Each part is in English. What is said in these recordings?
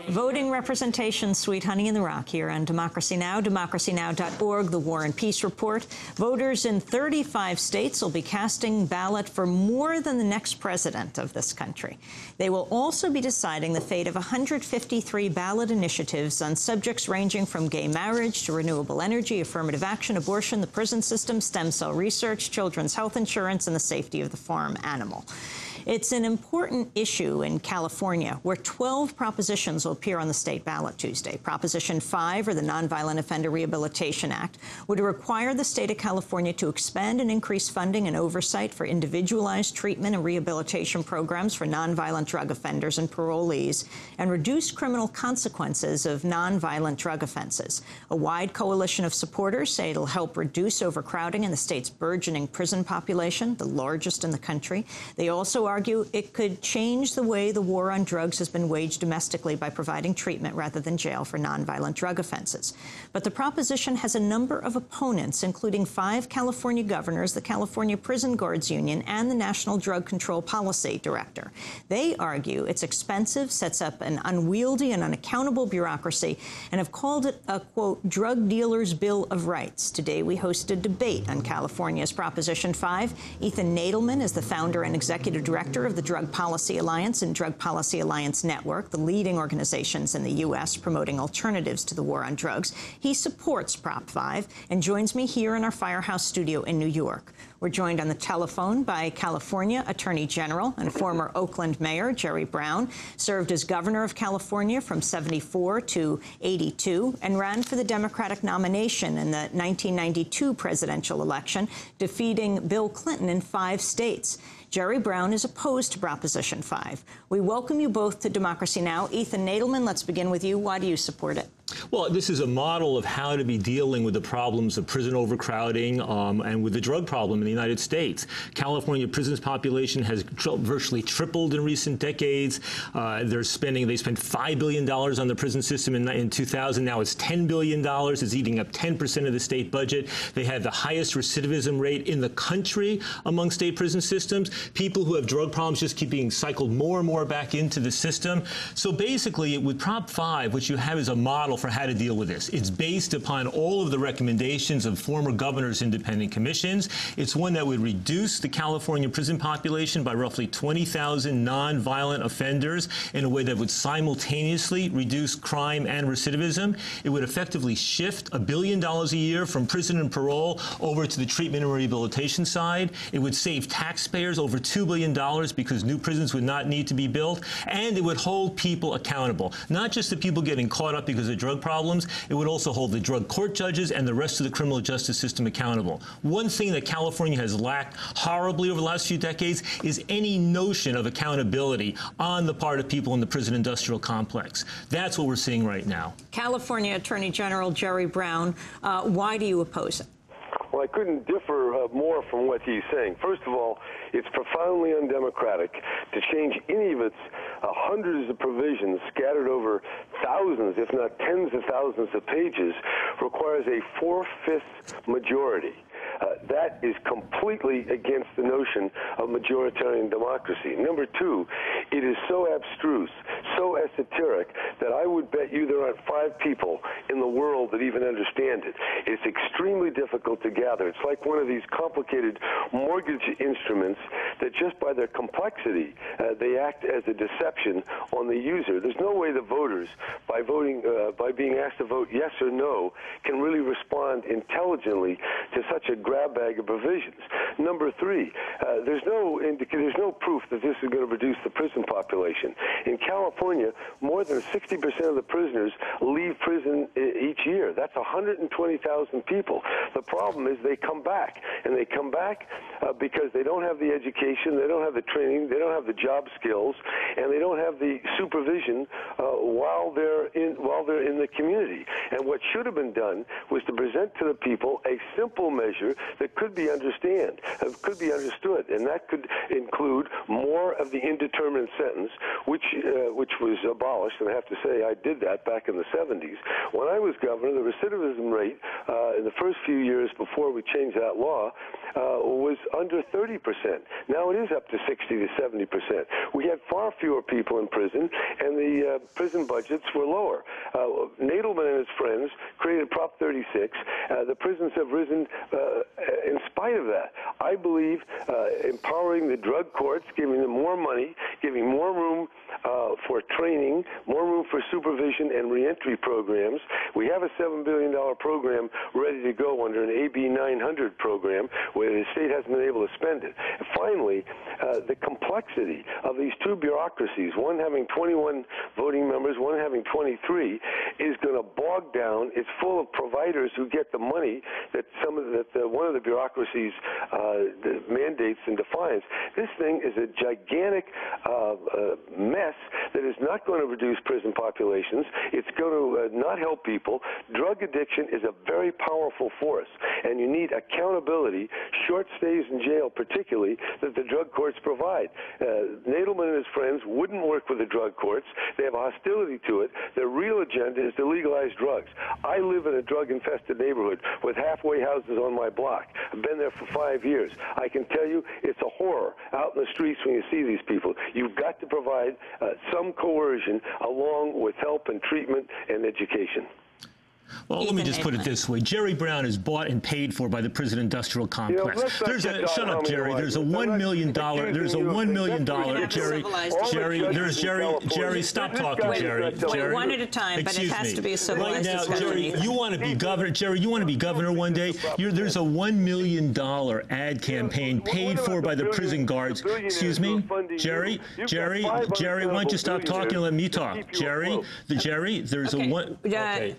Voting representation, sweet honey in the rock here on Democracy Now!, democracynow.org, the War and Peace Report. Voters in 35 states will be casting ballot for more than the next president of this country. They will also be deciding the fate of 153 ballot initiatives on subjects ranging from gay marriage to renewable energy, affirmative action, abortion, the prison system, stem cell research, children's health insurance, and the safety of the farm animal. It's an important issue in California, where 12 propositions will appear on the state ballot Tuesday. Proposition 5, or the Nonviolent Offender Rehabilitation Act, would require the state of California to expand and increase funding and oversight for individualized treatment and rehabilitation programs for nonviolent drug offenders and parolees, and reduce criminal consequences of nonviolent drug offenses. A wide coalition of supporters say it'll help reduce overcrowding in the state's burgeoning prison population, the largest in the country. They also argue it could change the way the war on drugs has been waged domestically by providing treatment rather than jail for nonviolent drug offenses. But the proposition has a number of opponents, including 5 California governors, the California Prison Guards Union, and the National Drug Control Policy Director. They argue it's expensive, sets up an unwieldy and unaccountable bureaucracy, and have called it a, quote, drug dealer's bill of rights. Today we hosted a debate on California's Proposition 5. Ethan Nadelmann is the founder and executive director of the Drug Policy Alliance and Drug Policy Alliance Network, the leading organizations in the U.S. promoting alternatives to the war on drugs. He supports Prop 5 and joins me here in our Firehouse studio in New York. We're joined on the telephone by California Attorney General and former Oakland Mayor Jerry Brown, served as governor of California from '74 to '82, and ran for the Democratic nomination in the 1992 presidential election, defeating Bill Clinton in 5 states. Jerry Brown is opposed to Proposition 5. We welcome you both to Democracy Now! Ethan Nadelmann, let's begin with you. Why do you support it? Well, this is a model of how to be dealing with the problems of prison overcrowding and with the drug problem in the United States. California prisons population has virtually tripled in recent decades. They spent $5 billion on the prison system in 2000. Now it's $10 billion. It's eating up 10% of the state budget. They have the highest recidivism rate in the country among state prison systems. People who have drug problems just keep being cycled more and more back into the system. So basically, with Prop 5, what you have is a model for how to deal with this. It's based upon all of the recommendations of former governors' independent commissions. It's one that would reduce the California prison population by roughly 20,000 nonviolent offenders in a way that would simultaneously reduce crime and recidivism. It would effectively shift $1 billion a year from prison and parole over to the treatment and rehabilitation side. It would save taxpayers over $2 billion because new prisons would not need to be built, and it would hold people accountable. Not just the people getting caught up because of drug problems, it would also hold the drug court judges and the rest of the criminal justice system accountable. One thing that California has lacked horribly over the last few decades is any notion of accountability on the part of people in the prison industrial complex. That's what we're seeing right now. California Attorney General Jerry Brown, why do you oppose it? Well, I couldn't differ more from what he's saying. First of all, it's profoundly undemocratic to change any of its hundreds of provisions scattered over thousands, if not tens of thousands of pages, requires a 4/5 majority. That is completely against the notion of majoritarian democracy. Number 2, it is so abstruse, so esoteric, that I would bet you there aren't 5 people in the world that even understand it. It's extremely difficult to gather. It's like one of these complicated mortgage instruments that just by their complexity, they act as a deception on the user. There's no way the voters, by being asked to vote yes or no, can really respond intelligently to such a grab bag of provisions. Number 3, there's no proof that this is going to reduce the prison population. In California, more than 60% of the prisoners leave prison each year. That's 120,000 people. The problem is they come back, and they come back because they don't have the education, they don't have the training, they don't have the job skills, and they don't have the supervision while they're in the community. And what should have been done was to present to the people a simple measure that could be understood, and that could include more of the indeterminate sentence, which was abolished. And I have to say, I did that back in the 70s. When I was governor, the recidivism rate in the first few years before we changed that law was under 30%. Now now it is up to 60 to 70%. We had far fewer people in prison, and the prison budgets were lower. Nadelmann and his friends created Prop 36. The prisons have risen in spite of that. I believe empowering the drug courts, giving them more money, giving more room for training, more room for supervision and reentry programs. We have a $7 billion program ready to go under an AB 900 program where the state hasn't been able to spend it. And finally, the complexity of these two bureaucracies, one having 21 voting members, one having 23, is going to bog down. It's full of providers who get the money that one of the bureaucracies mandates and defines. This thing is a gigantic mess that is not going to reduce prison populations. It's going to not help people. Drug addiction is a very powerful force, and you need accountability, short stays in jail particularly, that the drug courts provide. Nadelmann and his friends wouldn't work with the drug courts. They have a hostility to it. Their real agenda is to legalize drugs. I live in a drug-infested neighborhood with halfway houses on my block. I've been there for 5 years. I can tell you it's a horror out in the streets when you see these people. You've got to provide some coercion along with help and treatment and education. Well, let me just put it this way. Jerry Brown is bought and paid for by the prison industrial complex. Shut up, Jerry. There's a $1 million, Jerry, stop talking, Jerry. Wait, one at a time, but it has to be a civilized discussion. Jerry, you want to be governor, Jerry, you want to be governor one day? There's a $1 million ad campaign paid for by the prison guards. Excuse me? Jerry, why don't you stop talking and let me talk? Jerry, there's a one...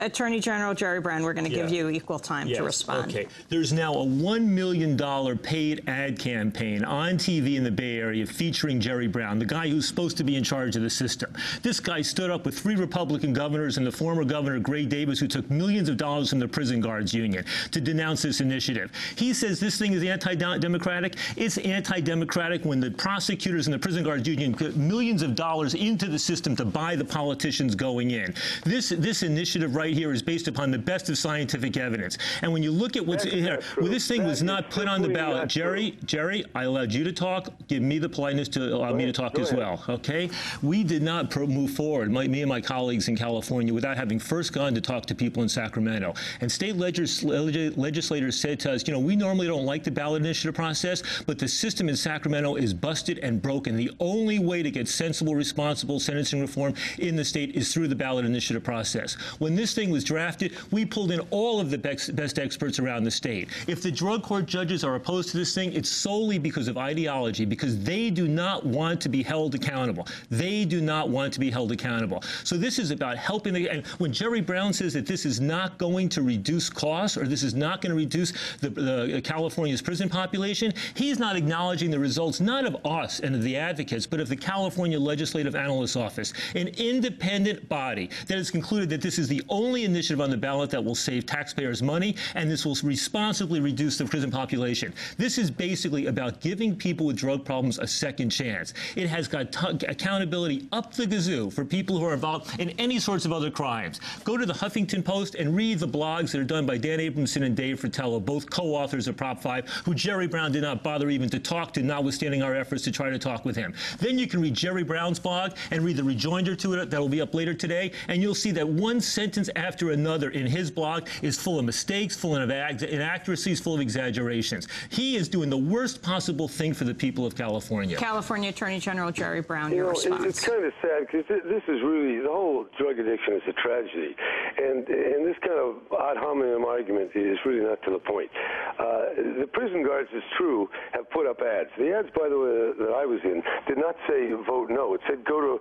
Attorney General Jerry Brown, we're going to give you equal time to respond. Okay. There's now a $1 million paid ad campaign on TV in the Bay Area featuring Jerry Brown, the guy who's supposed to be in charge of the system. This guy stood up with 3 Republican governors and the former governor, Gray Davis, who took millions of dollars from the prison guards union to denounce this initiative. He says this thing is anti-democratic. It's anti-democratic when the prosecutors and the prison guards union put millions of dollars into the system to buy the politicians going in. This initiative right here is based upon the best of scientific evidence. And when you look at what's in here, well, this thing was not put on the ballot. Jerry, I allowed you to talk. Give me the politeness to allow me to talk as well, okay? We did not move forward, me and my colleagues in California, without having first gone to talk to people in Sacramento. And state legislators said to us, you know, we normally don't like the ballot initiative process, but the system in Sacramento is busted and broken. The only way to get sensible, responsible sentencing reform in the state is through the ballot initiative process. When this thing was drafted, we pulled in all of the best experts around the state. If the drug court judges are opposed to this thing, it's solely because of ideology, because they do not want to be held accountable. They do not want to be held accountable. So this is about helping and when Jerry Brown says that this is not going to reduce costs, or this is not going to reduce the California's prison population, he's not acknowledging the results, not of us and of the advocates, but of the California Legislative Analyst's Office, an independent body that has concluded that this is the only initiative on the ballot that will save taxpayers money, and this will responsibly reduce the prison population. This is basically about giving people with drug problems a second chance. It has got accountability up the gazoo for people who are involved in any sorts of other crimes. Go to the Huffington Post and read the blogs that are done by Dan Abramson and Dave Fratello, both co-authors of Prop 5, who Jerry Brown did not bother even to talk to, notwithstanding our efforts to try to talk with him. Then you can read Jerry Brown's blog and read the rejoinder to it that will be up later today, and you'll see that one sentence after another in his blog is full of mistakes, full of inaccuracies, full of exaggerations. He is doing the worst possible thing for the people of California. California Attorney General Jerry Brown, your response. It's kind of sad because this is really, the whole drug addiction is a tragedy. And this kind of ad hominem argument is really not to the point. The prison guards, it's true, have put up ads. The ads, by the way, that I was in, did not say vote no. It said go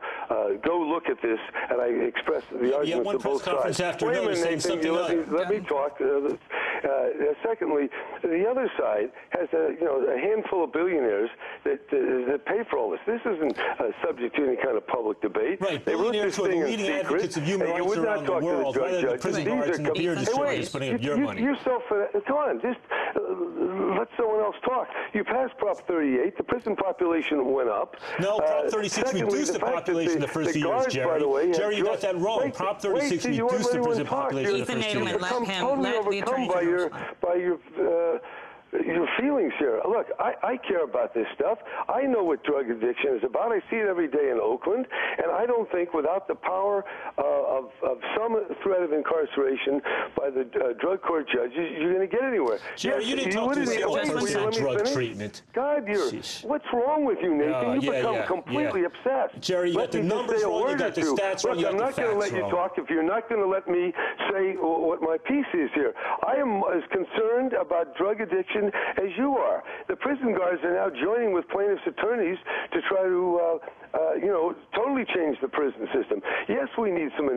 look at this, and I expressed the arguments of both sides. Wait a minute, let me talk. Secondly, the other side has a handful of billionaires that pay for all this. This isn't subject to any kind of public debate. Right, they wrote this thing in secret, advocates of human rights around the world, rather than the prison guards and the beer distributors putting up your money. Come on, just let someone else talk. You passed Prop 38. The prison population went up. No, Prop 36 reduced the population the first few years, Jerry. Jerry, you got that wrong. Prop 36 reduced the prison population the first 2 years. Totally overcome by your your feelings here. Look, I care about this stuff. I know what drug addiction is about. I see it every day in Oakland, and I don't think without the power of some threat of incarceration by the drug court judges, you're going to get anywhere. Jerry, you didn't talk to us about drug treatment. God, what's wrong with you, Nathan? You become completely obsessed. Jerry, you got the numbers wrong, you got the stats wrong, you got the facts wrong. I'm not going to let you talk if you're not going to let me say what my piece is here. I am as concerned about drug addiction as you are. The prison guards are now joining with plaintiffs' attorneys to try to, totally change the prison system. Yes, we need some